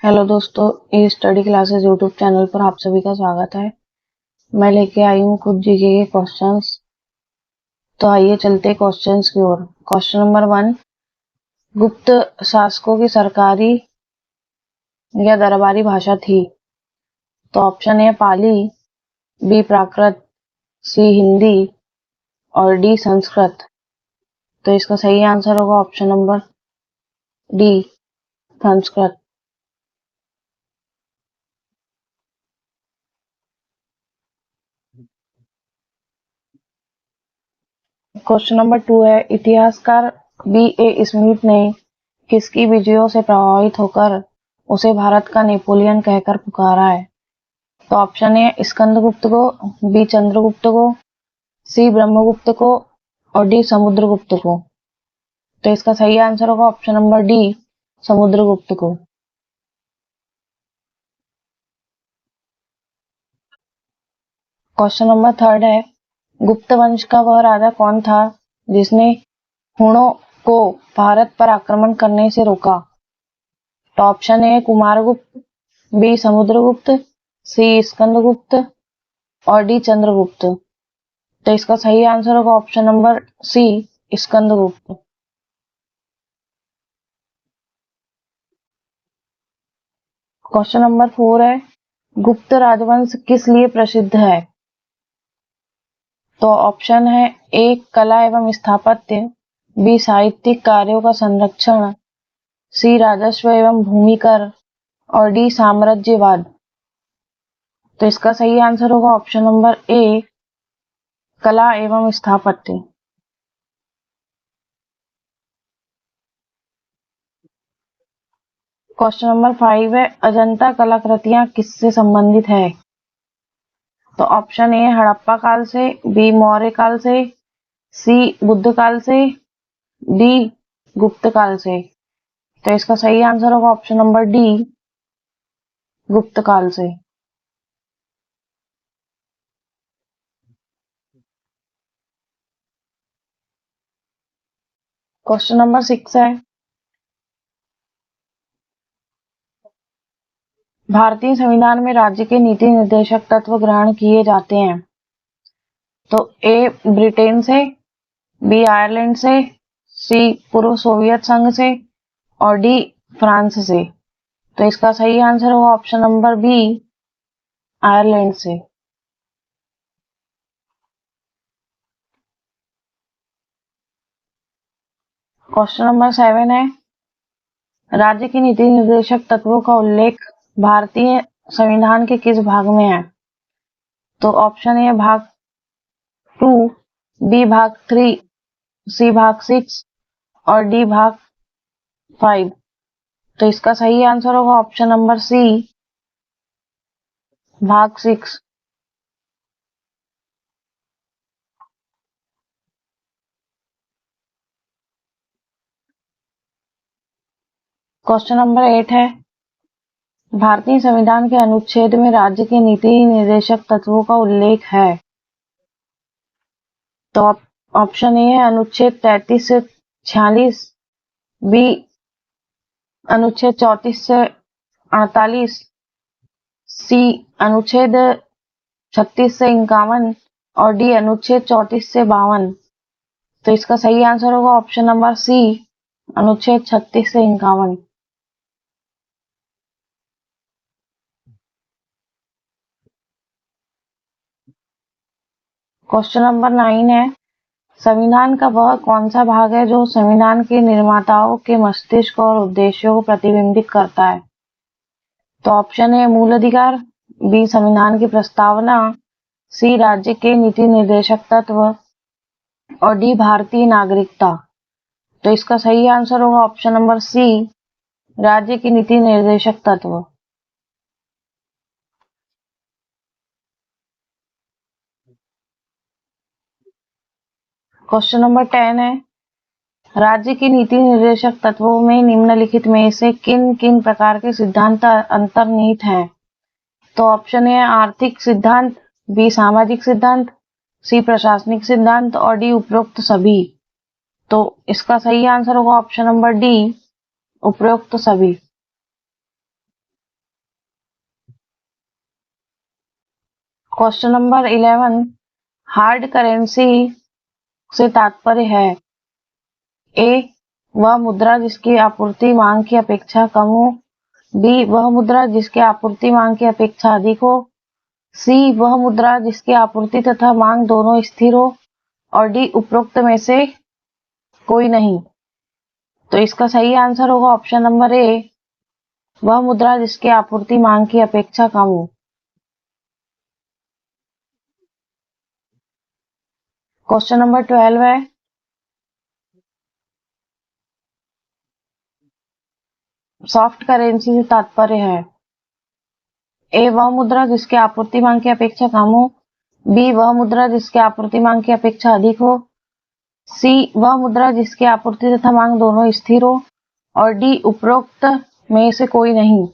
Hello दोस्तों, ये study classes YouTube channel पर आप सभी का स्वागत है। मैं लेके आई हूँ कुछ जीके के क्वेश्चंस। तो आइए चलते क्वेश्चंस की ओर। क्वेश्चन नंबर 1, गुप्त शासकों की सरकारी या दरबारी भाषा थी? तो ऑप्शन ए पाली, बी प्राकृत, सी हिंदी और डी संस्कृत। तो इसका सही आंसर होगा option number D, Sanskrit. Question number 2 है, इतिहासकार बी ए स्मिथ ने किसकी विजयों से प्रभावित होकर उसे भारत का नेपोलियन कहकर पुकारा है? तो ऑप्शन ए स्कंदगुप्त को, बी चंद्रगुप्त को, सी ब्रह्मगुप्त को और डी समुद्रगुप्त को। तो इसका सही आंसर होगा ऑप्शन नंबर डी, समुद्रगुप्त को। क्वेश्चन नंबर 3 है, गुप्त वंश का वह राजा कौन था जिसने हुणों को भारत पर आक्रमण करने से रोका? तो option A Kumaragupta, B Samudragupta, C Skandagupta और डी चंद्रगुप्त। तो इसका सही आंसर होगा option number C, Skandagupta. Question number 4 है, गुप्त राजवंश किस लिए प्रसिद्ध है? तो ऑप्शन है ए कला एवं स्थापत्य, बी साहित्यिक कार्यों का संरक्षण, सी राजस्व एवं भूमि कर और डी साम्राज्यवाद। तो इसका सही आंसर होगा ऑप्शन नंबर ए, कला एवं स्थापत्य। क्वेश्चन नंबर 5 है, अजंता कलाकृतियां किससे संबंधित है? तो ऑप्शन ए हड़प्पा काल से, बी मौर्य काल से, सी बुद्ध काल से, डी गुप्त काल से। तो इसका सही आंसर होगा ऑप्शन नंबर डी, गुप्त काल से। क्वेश्चन नंबर 6 है, भारतीय संविधान में राज्य के नीति निर्देशक तत्व ग्रहण किए जाते हैं। तो ए ब्रिटेन से, बी आयरलैंड से, सी पूर्व सोवियत संघ से और डी फ्रांस से। तो इसका सही आंसर होगा ऑप्शन नंबर बी, आयरलैंड से। क्वेश्चन नंबर 7 है, राज्य की नीति निर्देशक तत्वों का उल्लेख भारतीय संविधान के किस भाग में है? तो ऑप्शन ए भाग 2, बी भाग 3, सी भाग 6 और डी भाग 5। तो इसका सही आंसर होगा ऑप्शन नंबर सी, भाग 6। क्वेश्चन नंबर 8 है, भारतीय संविधान के अनुच्छेद में राज्य के नीति निर्देशक तत्वों का उल्लेख है। तो ऑप्शन ए है अनुच्छेद 33 से 46, बी अनुच्छेद 34 से 48, सी अनुच्छेद 36 से 51 और डी अनुच्छेद 34 से 52। तो इसका सही आंसर होगा ऑप्शन नंबर सी, अनुच्छेद 36 से 51। क्वेश्चन नंबर 9 है, संविधान का वह कौन सा भाग है जो संविधान के निर्माताओं के मस्तिष्क और उद्देश्यों को प्रतिबिंबित करता है? तो ऑप्शन ए मूल अधिकार, बी संविधान की प्रस्तावना, सी राज्य के नीति निर्देशक तत्व और डी भारतीय नागरिकता। तो इसका सही आंसर होगा ऑप्शन नंबर सी, राज्य की नीति निर्देशक तत्व। क्वेश्चन नंबर 10 है, राज्य की नीति निर्देशक तत्वों में निम्नलिखित में से किन किन प्रकार के सिद्धांत अंतर्निहित हैं? तो ऑप्शन ए आर्थिक सिद्धांत, बी सामाजिक सिद्धांत, सी प्रशासनिक सिद्धांत और डी उपरोक्त सभी। तो इसका सही आंसर होगा ऑप्शन नंबर डी, उपरोक्त सभी। क्वेश्चन नंबर 11, हार्ड करेंसी से तात्पर्य है ए वह मुद्रा जिसकी आपूर्ति मांग की अपेक्षा कम हो, बी वह मुद्रा जिसकी आपूर्ति मांग की अपेक्षा अधिक हो, सी वह मुद्रा जिसकी आपूर्ति तथा मांग दोनों स्थिर हो, और डी उपरोक्त में से कोई नहीं। तो इसका सही आंसर होगा ऑप्शन नंबर ए, वह मुद्रा जिसकी आपूर्ति मांग की अपेक्षा कम हो। क्वेश्चन नंबर 12 है, सॉफ्ट करेंसी से तात्पर्य है ए वह मुद्रा जिसकी आपूर्ति मांग की अपेक्षा कम हो, बी वह मुद्रा जिसकी आपूर्ति मांग की अपेक्षा अधिक हो, सी वह मुद्रा जिसकी आपूर्ति तथा मांग दोनों स्थिर हो, और डी उपरोक्त में से कोई नहीं।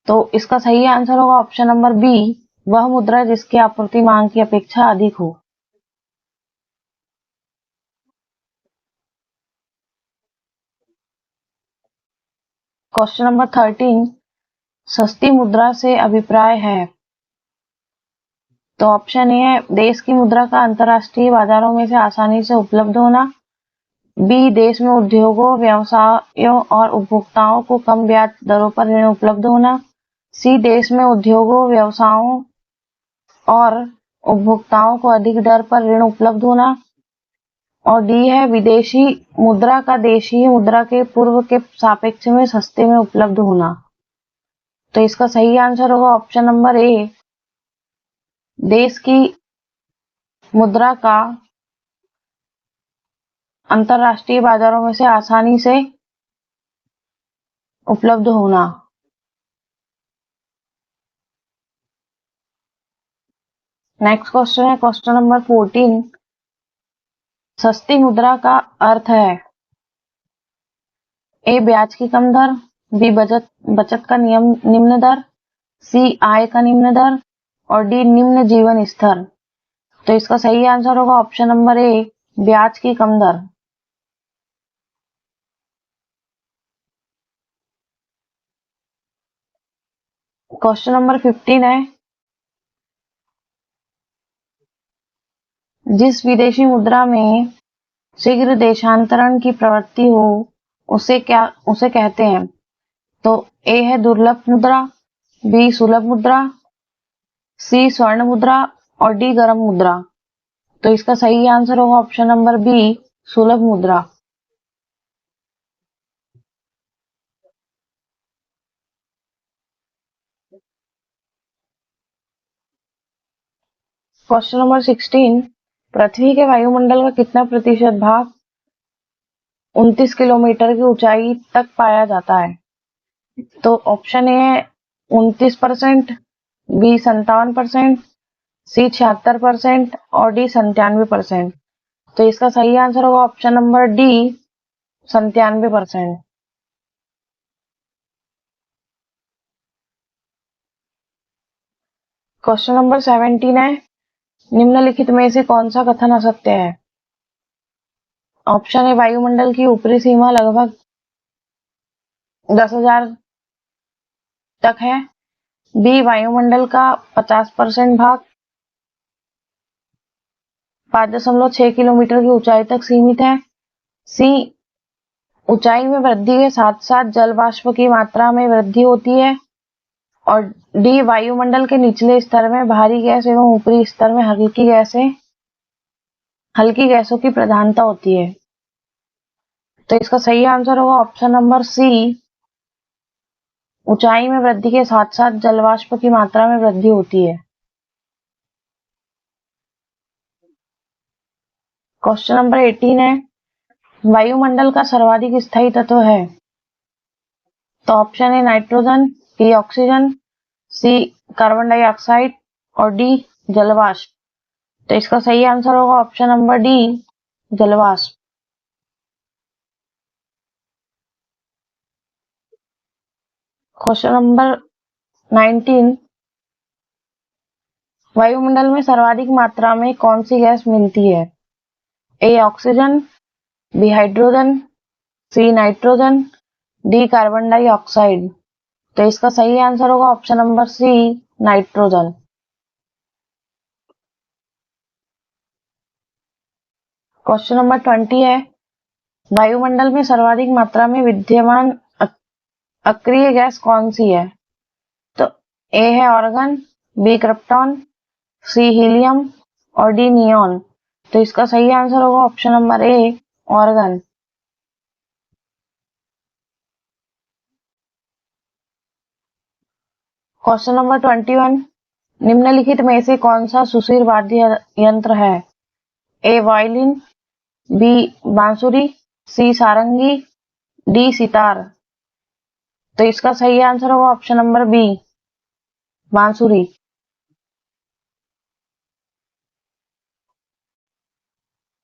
तो इसका सही आंसर होगा ऑप्शन नंबर बी, वह मुद्रा जिसकी आपूर्ति मांग की अपेक्षा अधिक हो। क्वेश्चन नंबर 13, सस्ती मुद्रा से अभिप्राय है। तो ऑप्शन ए है देश की मुद्रा का अंतर्राष्ट्रीय बाजारों में से आसानी से उपलब्ध होना, बी देश में उद्योगों, व्यवसायों और उपभोक्ताओं को कम ब्याज दरों पर ऋण उपलब्ध होना, सी देश में उद्योगों, व्यवसायों और उपभोक्ताओं को अधिक दर पर ऋण उपलब्ध होना, और डी है विदेशी मुद्रा का देशीय मुद्रा के पूर्व के सापेक्ष में सस्ते में उपलब्ध होना। तो इसका सही आंसर होगा ऑप्शन नंबर ए, देश की मुद्रा का अंतरराष्ट्रीय बाजारों में से आसानी से उपलब्ध होना। नेक्स्ट क्वेश्चन है क्वेश्चन नंबर 14, सस्ती मुद्रा का अर्थ है ए ब्याज की कम दर, बी बचत का निम्न दर, सी आय का निम्न दर, और डी निम्न जीवन स्तर। तो इसका सही आंसर होगा ऑप्शन नंबर ए, ब्याज की कम दर। क्वेश्चन नंबर 15 है, जिस विदेशी मुद्रा में शीघ्र देशांतरण की प्रवृत्ति हो उसे कहते हैं। तो ए है दुर्लभ मुद्रा, बी सुलभ मुद्रा, सी स्वर्ण मुद्रा, और डी गर्म मुद्रा। तो इसका सही आंसर होगा ऑप्शन नंबर बी, सुलभ मुद्रा। क्वेश्चन नंबर 16, पृथ्वी के वायुमंडल का कितना प्रतिशत भाग 29 किलोमीटर की ऊंचाई तक पाया जाता है। तो ऑप्शन ए है 29%, बी 57%, सी 76%, और डी 97%। तो इसका सही आंसर होगा option number D, 97%। Question number 17 है, निम्नलिखित में से कौन सा कथन असत्य है। ऑप्शन ए वायुमंडल की ऊपरी सीमा लगभग 10,000 तक है, बी वायुमंडल का 50% भाग 5.6 किलोमीटर की ऊंचाई तक सीमित है, सी ऊंचाई में वृद्धि के साथ साथ जल वाष्प की मात्रा में वृद्धि होती है, और डी वायुमंडल के निचले स्तर में भारी गैस एवं ऊपरी स्तर में हल्की गैसों की प्रधानता होती है। तो इसका सही आंसर होगा ऑप्शन नंबर सी, ऊंचाई में वृद्धि के साथ साथ जल वाष्प की मात्रा में वृद्धि होती है। क्वेश्चन नंबर 18 है, वायुमंडल का सर्वाधिक स्थायी तत्व है। तो option A nitrogen, B oxygen, C carbon dioxide, और डी जलवाष्प। तो इसका सही आंसर होगा ऑप्शन नंबर डी, जलवाष्प। क्वेश्चन नंबर 19, वायुमंडल में सर्वाधिक मात्रा में कौन सी गैस मिलती है। A oxygen, B hydrogen, C nitrogen, D carbon dioxide. तो इसका सही आंसर होगा option number C, nitrogen. Question number 20 है, वायुमंडल में सर्वाधिक मात्रा में विद्यमान अक्रिय गैस कौन सी है? तो ए है ऑर्गन, बी क्रिप्टॉन, सी हीलियम और डी नियॉन। तो इसका सही आंसर होगा option number A, organ. Question number 21, निम्नलिखित में से कौन सा सुशीर वाद्य यंत्र है? ए वायलिन, बी बांसुरी, सी सारंगी, डी सितार। तो इसका सही आंसर होगा ऑप्शन नंबर बी, बांसुरी।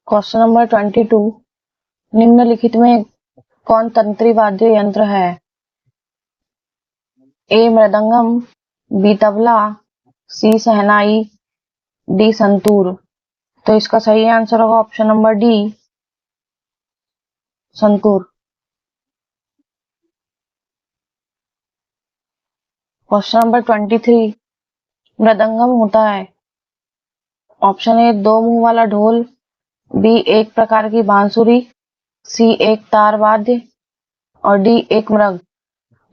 क्वेश्चन नंबर 22, निम्नलिखित में कौन तंत्री वाद्य यंत्र है? ए मृदंगम, बी तबला, सी शहनाई, डी संतूर। तो इसका सही आंसर होगा option number D, santoor. Question number 23, mridangam होता है? ऑप्शन ए दो मुंह वाला ढोल, बी एक प्रकार की बांसुरी, सी एक तार वाद्य और डी एक मृग।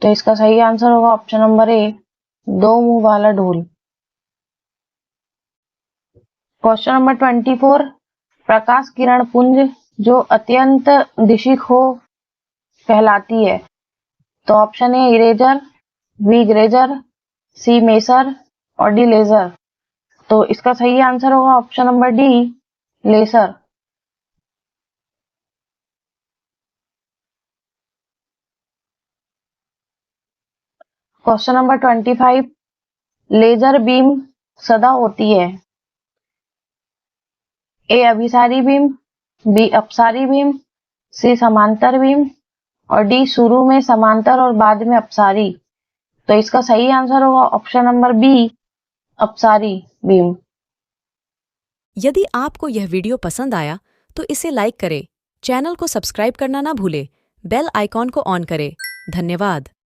तो इसका सही आंसर होगा ऑप्शन नंबर ए, दो मुंह वाला ढोल। क्वेश्चन नंबर 24, प्रकाश किरण पुंज जो अत्यंत दिशिक हो कहलाती है? तो option A iraser, B graser, C maser और डी लेजर। तो इसका सही आंसर होगा option number D, laser. Question number 25, laser beam सदा होती है? ए अभिसारी बीम, बी अपसारी बीम, सी समांतर बीम और डी शुरू में समांतर और बाद में अपसारी। तो इसका सही आंसर होगा ऑप्शन नंबर बी, अपसारी बीम। यदि आपको यह वीडियो पसंद आया तो इसे लाइक करें, चैनल को सब्सक्राइब करना ना भूलें, बेल आइकॉन को ऑन करें। धन्यवाद।